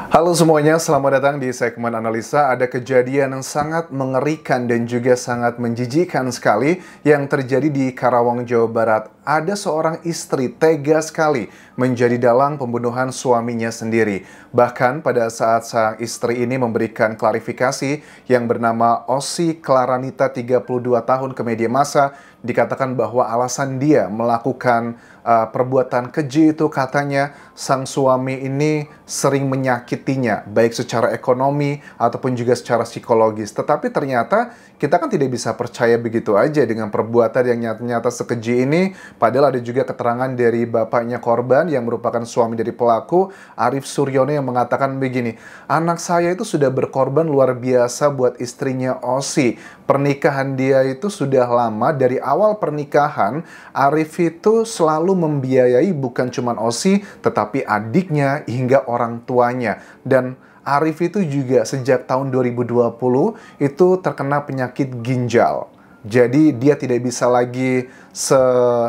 Halo semuanya, selamat datang di segmen analisa. Ada kejadian yang sangat mengerikan dan juga sangat menjijikan sekali yang terjadi di Karawang, Jawa Barat. Ada seorang istri tega sekali menjadi dalang pembunuhan suaminya sendiri. Bahkan pada saat sang istri ini memberikan klarifikasi yang bernama Osi Klaranita 32 tahun ke media massa, dikatakan bahwa alasan dia melakukan perbuatan keji itu katanya sang suami ini sering menyakitinya, baik secara ekonomi ataupun juga secara psikologis. Tetapi ternyata kita kan tidak bisa percaya begitu aja dengan perbuatan yang nyata-nyata sekeji ini. Padahal ada juga keterangan dari bapaknya korban yang merupakan suami dari pelaku, Arif Suryono, yang mengatakan begini, anak saya itu sudah berkorban luar biasa buat istrinya Osi. Pernikahan dia itu sudah lama, dari awal pernikahan Arif itu selalu membiayai bukan cuma Osi, tetapi adiknya hingga orang tuanya. Dan Arif itu juga sejak tahun 2020 itu terkena penyakit ginjal. Jadi dia tidak bisa lagi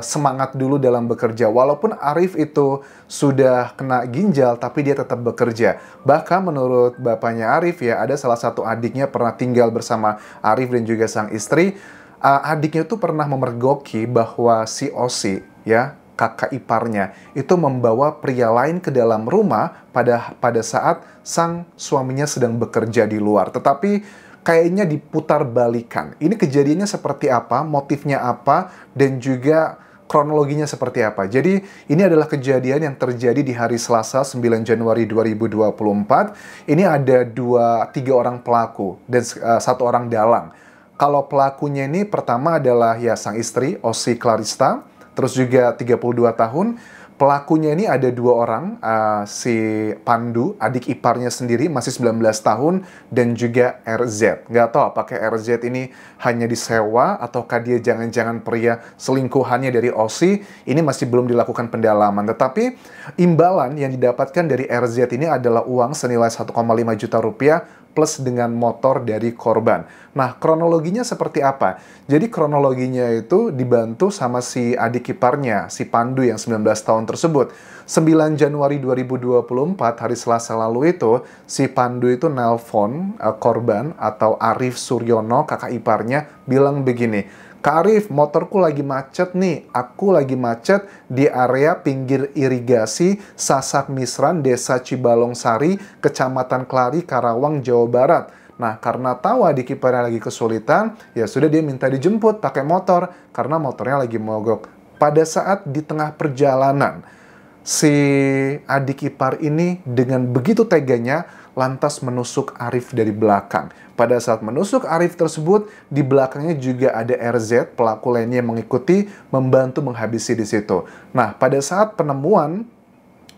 semangat dulu dalam bekerja. Walaupun Arif itu sudah kena ginjal, tapi dia tetap bekerja. Bahkan menurut bapaknya Arif ya, ada salah satu adiknya pernah tinggal bersama Arif dan juga sang istri. Adiknya tuh pernah memergoki bahwa si Osi, ya, kakak iparnya, itu membawa pria lain ke dalam rumah pada saat sang suaminya sedang bekerja di luar. Tetapi kayaknya diputar balikan. Ini kejadiannya seperti apa, motifnya apa, dan juga kronologinya seperti apa. Jadi ini adalah kejadian yang terjadi di hari Selasa 9 Januari 2024. Ini ada 3 orang pelaku dan 1 orang dalang. Kalau pelakunya ini pertama adalah ya sang istri, Osi Clarista, terus juga 32 tahun. Pelakunya ini ada 2 orang, si Pandu, adik iparnya sendiri, masih 19 tahun, dan juga RZ. Nggak tahu apakah RZ ini hanya disewa, ataukah dia jangan-jangan pria selingkuhannya dari Osi, ini masih belum dilakukan pendalaman. Tetapi imbalan yang didapatkan dari RZ ini adalah uang senilai 1,5 juta rupiah, plus dengan motor dari korban. Nah, kronologinya seperti apa? Jadi kronologinya itu dibantu sama si adik iparnya, si Pandu yang 19 tahun tersebut. 9 Januari 2024, hari Selasa lalu itu, si Pandu itu nelpon korban atau Arif Suryono, kakak iparnya, bilang begini, Kak Arif, motorku lagi macet nih. Aku lagi macet di area pinggir irigasi Sasak Misran, Desa Cibalong Sari, Kecamatan Klari, Karawang, Jawa Barat. Nah, karena tahu adik iparnya lagi kesulitan, ya sudah dia minta dijemput pakai motor, karena motornya lagi mogok. Pada saat di tengah perjalanan, si adik ipar ini dengan begitu teganya lantas menusuk Arif dari belakang. Pada saat menusuk Arif tersebut, di belakangnya juga ada RZ, pelaku lainnya yang mengikuti, membantu menghabisi di situ. Nah, pada saat penemuan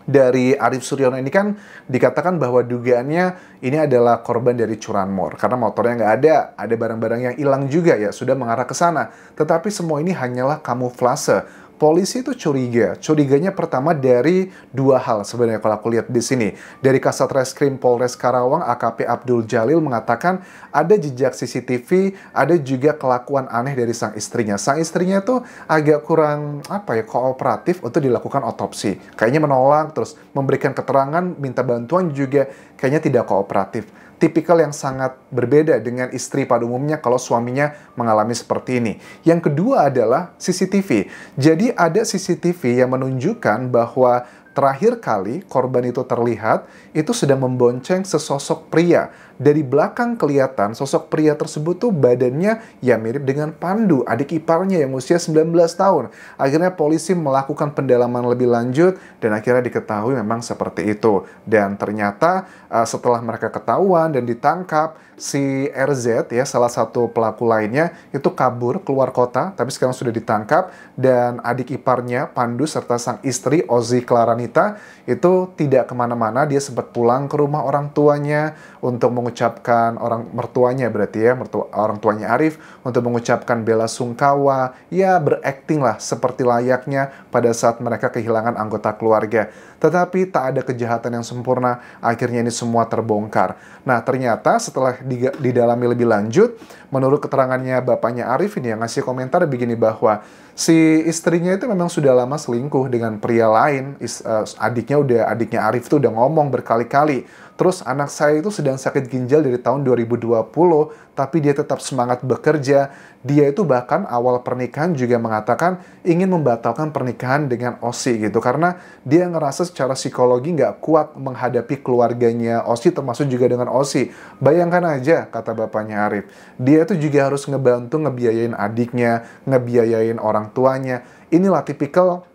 dari Arif Suryono ini kan dikatakan bahwa dugaannya ini adalah korban dari curanmor. Karena motornya nggak ada barang-barang yang hilang juga ya, sudah mengarah ke sana. Tetapi semua ini hanyalah kamuflase. Polisi itu curiganya pertama dari 2 hal sebenarnya kalau aku lihat di sini. Dari Kasat Reskrim Polres Karawang, AKP Abdul Jalil mengatakan ada jejak CCTV, ada juga kelakuan aneh dari sang istrinya. Sang istrinya itu agak kurang kooperatif untuk dilakukan otopsi. Kayaknya menolak, terus memberikan keterangan, minta bantuan juga kayaknya tidak kooperatif. Tipikal yang sangat berbeda dengan istri pada umumnya kalau suaminya mengalami seperti ini. Yang kedua adalah CCTV. Jadi ada CCTV yang menunjukkan bahwa terakhir kali korban itu terlihat, itu sedang membonceng sesosok pria. Dari belakang kelihatan sosok pria tersebut tuh badannya ya mirip dengan Pandu, adik iparnya yang usia 19 tahun. Akhirnya polisi melakukan pendalaman lebih lanjut dan akhirnya diketahui memang seperti itu. Dan ternyata setelah mereka ketahuan dan ditangkap, si RZ ya salah satu pelaku lainnya itu kabur keluar kota, tapi sekarang sudah ditangkap, dan adik iparnya Pandu serta sang istri Osi Klaranita itu tidak kemana-mana. Dia sempat pulang ke rumah orang tuanya untuk mengucapkan, orang mertuanya berarti ya, orang tuanya Arif, untuk mengucapkan bela sungkawa, ya berakting lah seperti layaknya pada saat mereka kehilangan anggota keluarga. Tetapi tak ada kejahatan yang sempurna, akhirnya ini semua terbongkar. Nah, ternyata setelah didalami lebih lanjut, menurut keterangannya bapaknya Arif ini yang ngasih komentar begini, bahwa si istrinya itu memang sudah lama selingkuh dengan pria lain, adiknya Arif tuh udah ngomong berkali-kali. Terus anak saya itu sedang sakit ginjal dari tahun 2020, tapi dia tetap semangat bekerja. Dia itu bahkan awal pernikahan juga mengatakan ingin membatalkan pernikahan dengan Osi gitu. Karena dia ngerasa secara psikologi nggak kuat menghadapi keluarganya Osi, termasuk juga dengan Osi. Bayangkan aja, kata bapaknya Arif, dia itu juga harus ngebantu ngebiayain adiknya, ngebiayain orang tuanya. Inilah tipikal.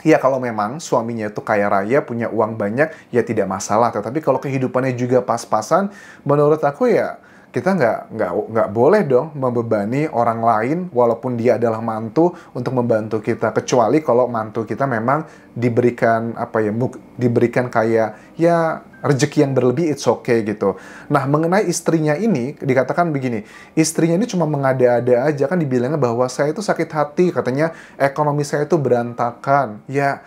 Ya kalau memang suaminya itu kaya raya, punya uang banyak, ya tidak masalah. Tetapi kalau kehidupannya juga pas-pasan, menurut aku ya kita nggak boleh dong membebani orang lain walaupun dia adalah mantu untuk membantu kita. Kecuali kalau mantu kita memang diberikan diberikan kayak ya rezeki yang berlebih, it's okay gitu. Nah, mengenai istrinya ini, dikatakan begini, istrinya ini cuma mengada-ada aja, kan dibilangnya bahwa saya itu sakit hati, katanya ekonomi saya itu berantakan. Ya,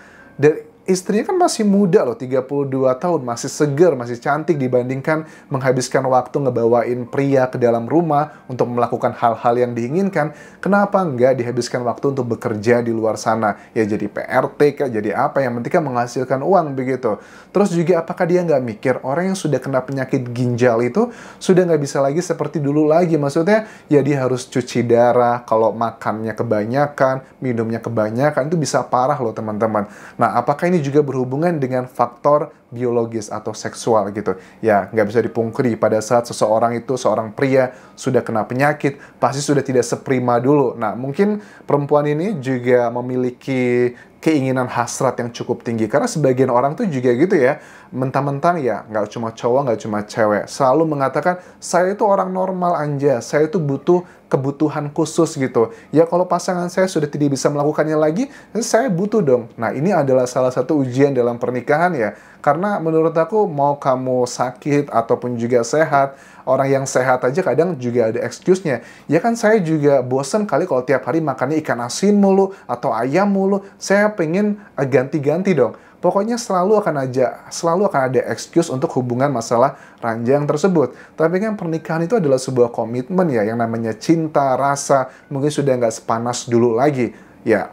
istrinya kan masih muda loh, 32 tahun, masih seger, masih cantik dibandingkan menghabiskan waktu ngebawain pria ke dalam rumah untuk melakukan hal-hal yang diinginkan. Kenapa nggak dihabiskan waktu untuk bekerja di luar sana? Ya jadi PRT kah, jadi apa, yang penting kan menghasilkan uang begitu. Terus juga apakah dia nggak mikir orang yang sudah kena penyakit ginjal itu sudah nggak bisa lagi seperti dulu lagi? Maksudnya ya dia harus cuci darah, kalau makannya kebanyakan, minumnya kebanyakan, itu bisa parah loh teman-teman. Nah, apakah ini juga berhubungan dengan faktor biologis atau seksual gitu? Ya, nggak bisa dipungkiri, pada saat seseorang itu, seorang pria sudah kena penyakit, pasti sudah tidak seprima dulu. Nah, mungkin perempuan ini juga memiliki keinginan hasrat yang cukup tinggi. Karena sebagian orang tuh juga gitu ya, mentang-mentang ya nggak cuma cowok, nggak cuma cewek, selalu mengatakan, saya itu orang normal anja, saya itu butuh kebutuhan khusus gitu. Ya kalau pasangan saya sudah tidak bisa melakukannya lagi, saya butuh dong. Nah, ini adalah salah satu ujian dalam pernikahan ya. Karena menurut aku, mau kamu sakit ataupun juga sehat, orang yang sehat aja kadang juga ada excuse-nya. Ya kan saya juga bosen kali kalau tiap hari makannya ikan asin mulu atau ayam mulu. Saya pengen ganti-ganti dong. Pokoknya selalu akan ada excuse untuk hubungan masalah ranjang tersebut. Tapi kan pernikahan itu adalah sebuah komitmen ya, yang namanya cinta, rasa, mungkin sudah nggak sepanas dulu lagi. Ya,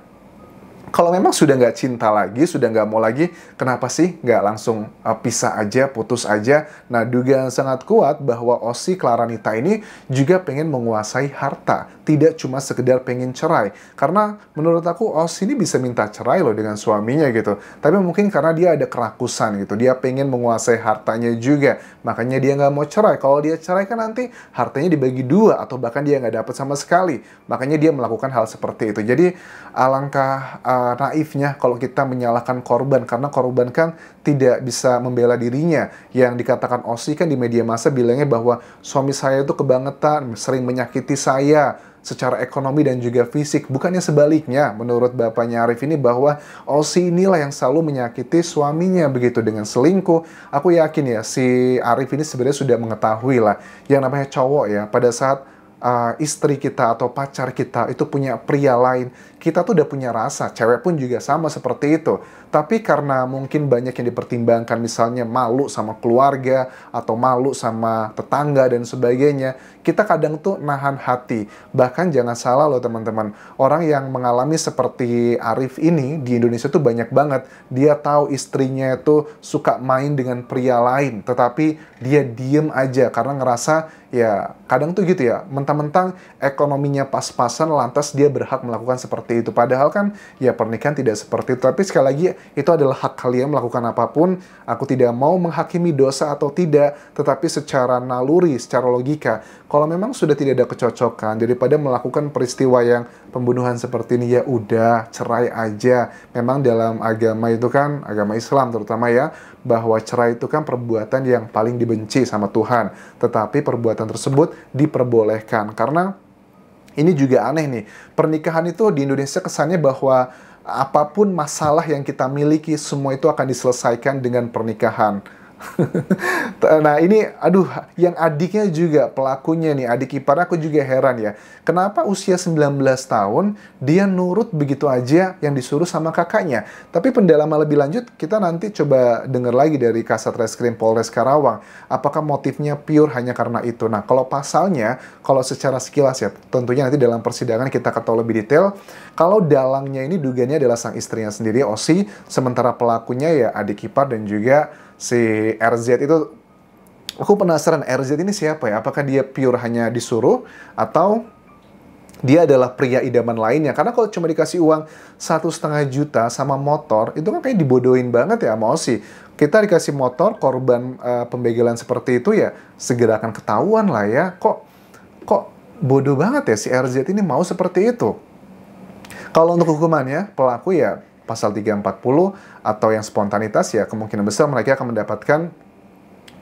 kalau memang sudah nggak cinta lagi, sudah nggak mau lagi, kenapa sih nggak langsung pisah aja, putus aja? Nah, dugaan sangat kuat bahwa Osi Claranita ini juga pengen menguasai harta, tidak cuma sekedar pengen cerai. Karena menurut aku Osi ini bisa minta cerai loh dengan suaminya gitu. Tapi mungkin karena dia ada kerakusan gitu, dia pengen menguasai hartanya juga. Makanya dia nggak mau cerai. Kalau dia cerai kan nanti hartanya dibagi dua, atau bahkan dia nggak dapat sama sekali. Makanya dia melakukan hal seperti itu. Jadi alangkah naifnya kalau kita menyalahkan korban, karena korban kan tidak bisa membela dirinya. Yang dikatakan Osi kan di media massa bilangnya bahwa suami saya itu kebangetan, sering menyakiti saya secara ekonomi dan juga fisik. Bukannya sebaliknya, menurut bapaknya Arif ini, bahwa Osi inilah yang selalu menyakiti suaminya begitu dengan selingkuh. Aku yakin ya si Arif ini sebenarnya sudah mengetahui lah, yang namanya cowok ya, pada saat istri kita atau pacar kita itu punya pria lain, kita tuh udah punya rasa. Cewek pun juga sama seperti itu. Tapi karena mungkin banyak yang dipertimbangkan, misalnya malu sama keluarga atau malu sama tetangga dan sebagainya, kita kadang tuh nahan hati. Bahkan jangan salah loh teman-teman, orang yang mengalami seperti Arif ini di Indonesia tuh banyak banget. Dia tahu istrinya itu suka main dengan pria lain, tetapi dia diem aja karena ngerasa ya kadang tuh gitu ya, mentang-mentang ekonominya pas-pasan lantas dia berhak melakukan seperti itu. Padahal kan ya pernikahan tidak seperti itu. Tapi sekali lagi, itu adalah hak kalian melakukan apapun. Aku tidak mau menghakimi dosa atau tidak, tetapi secara naluri, secara logika, kalau memang sudah tidak ada kecocokan, daripada melakukan peristiwa yang pembunuhan seperti ini, ya udah cerai aja. Memang dalam agama itu kan, agama Islam terutama ya, bahwa cerai itu kan perbuatan yang paling dibenci sama Tuhan. Tetapi perbuatan tersebut diperbolehkan. Karena ini juga aneh nih, pernikahan itu di Indonesia kesannya bahwa apapun masalah yang kita miliki, semua itu akan diselesaikan dengan pernikahan. Nah ini, aduh, yang adiknya juga, pelakunya nih, adik ipar aku juga heran ya. Kenapa usia 19 tahun, dia nurut begitu aja yang disuruh sama kakaknya. Tapi pendalaman lebih lanjut, kita nanti coba dengar lagi dari Kasat Reskrim Polres Karawang. Apakah motifnya pure hanya karena itu? Nah, kalau pasalnya, kalau secara sekilas ya, tentunya nanti dalam persidangan kita akan tahu lebih detail. Kalau dalangnya ini dugaannya adalah sang istrinya sendiri, Osi, sementara pelakunya ya adik ipar dan juga si RZ itu. Aku penasaran RZ ini siapa ya? Apakah dia pure hanya disuruh atau dia adalah pria idaman lainnya? Karena kalau cuma dikasih uang 1,5 juta sama motor, itu kan kayak dibodohin banget ya sama Osi. Kita dikasih motor, korban pembegalan seperti itu ya segera akan ketahuan lah ya. Kok bodoh banget ya si RZ ini mau seperti itu? Kalau untuk hukumannya, pelaku ya pasal 340 atau yang spontanitas ya kemungkinan besar mereka akan mendapatkan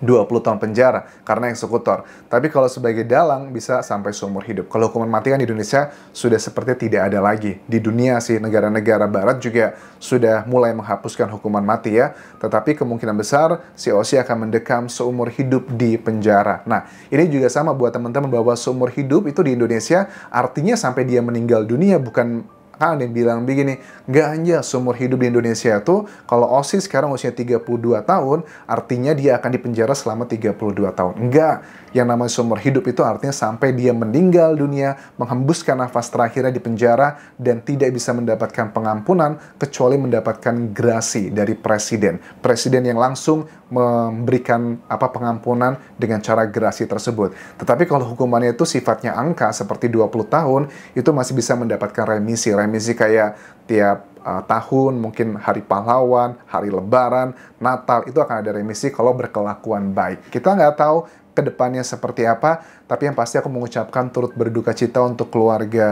20 tahun penjara karena eksekutor. Tapi kalau sebagai dalang bisa sampai seumur hidup. Kalau hukuman mati kan di Indonesia sudah seperti tidak ada lagi. Di dunia sih negara-negara barat juga sudah mulai menghapuskan hukuman mati ya. Tetapi kemungkinan besar si Osi akan mendekam seumur hidup di penjara. Nah, ini juga sama buat teman-teman bahwa seumur hidup itu di Indonesia artinya sampai dia meninggal dunia, bukan. Kan ada yang bilang begini, nggak aja seumur hidup di Indonesia tuh, kalau Osi sekarang usia 32 tahun, artinya dia akan dipenjara selama 32 tahun. Enggak, yang namanya seumur hidup itu artinya sampai dia meninggal dunia, menghembuskan nafas terakhirnya di penjara, dan tidak bisa mendapatkan pengampunan, kecuali mendapatkan grasi dari presiden. Presiden yang langsung memberikan pengampunan dengan cara grasi tersebut. Tetapi kalau hukumannya itu sifatnya angka, seperti 20 tahun, itu masih bisa mendapatkan remisi. Remisi kayak tiap tahun, mungkin hari pahlawan, hari lebaran, Natal, itu akan ada remisi kalau berkelakuan baik. Kita nggak tahu ke depannya seperti apa, tapi yang pasti aku mengucapkan turut berduka cita untuk keluarga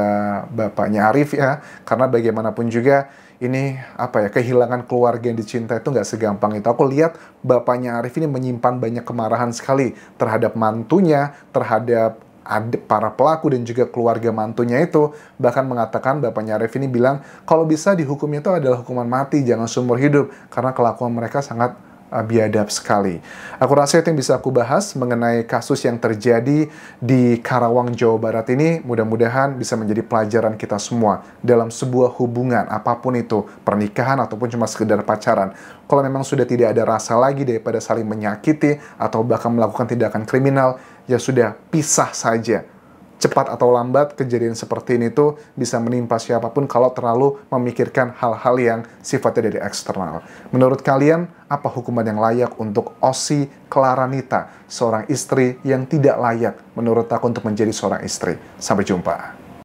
bapaknya Arif ya, karena bagaimanapun juga ini kehilangan keluarga yang dicinta itu nggak segampang itu. Aku lihat bapaknya Arif ini menyimpan banyak kemarahan sekali terhadap mantunya, terhadap para pelaku dan juga keluarga mantunya itu. Bahkan mengatakan bapaknya Arif ini bilang kalau bisa dihukumnya itu adalah hukuman mati, jangan seumur hidup, karena kelakuan mereka sangat biadab sekali. Aku rasa itu yang bisa aku bahas mengenai kasus yang terjadi di Karawang, Jawa Barat ini. Mudah-mudahan bisa menjadi pelajaran kita semua dalam sebuah hubungan, apapun itu, pernikahan ataupun cuma sekedar pacaran. Kalau memang sudah tidak ada rasa lagi daripada saling menyakiti atau bahkan melakukan tindakan kriminal, ya sudah, pisah saja. Cepat atau lambat, kejadian seperti ini tuh bisa menimpa siapapun kalau terlalu memikirkan hal-hal yang sifatnya dari eksternal. Menurut kalian, apa hukuman yang layak untuk Osi Claranita, seorang istri yang tidak layak menurut aku untuk menjadi seorang istri? Sampai jumpa.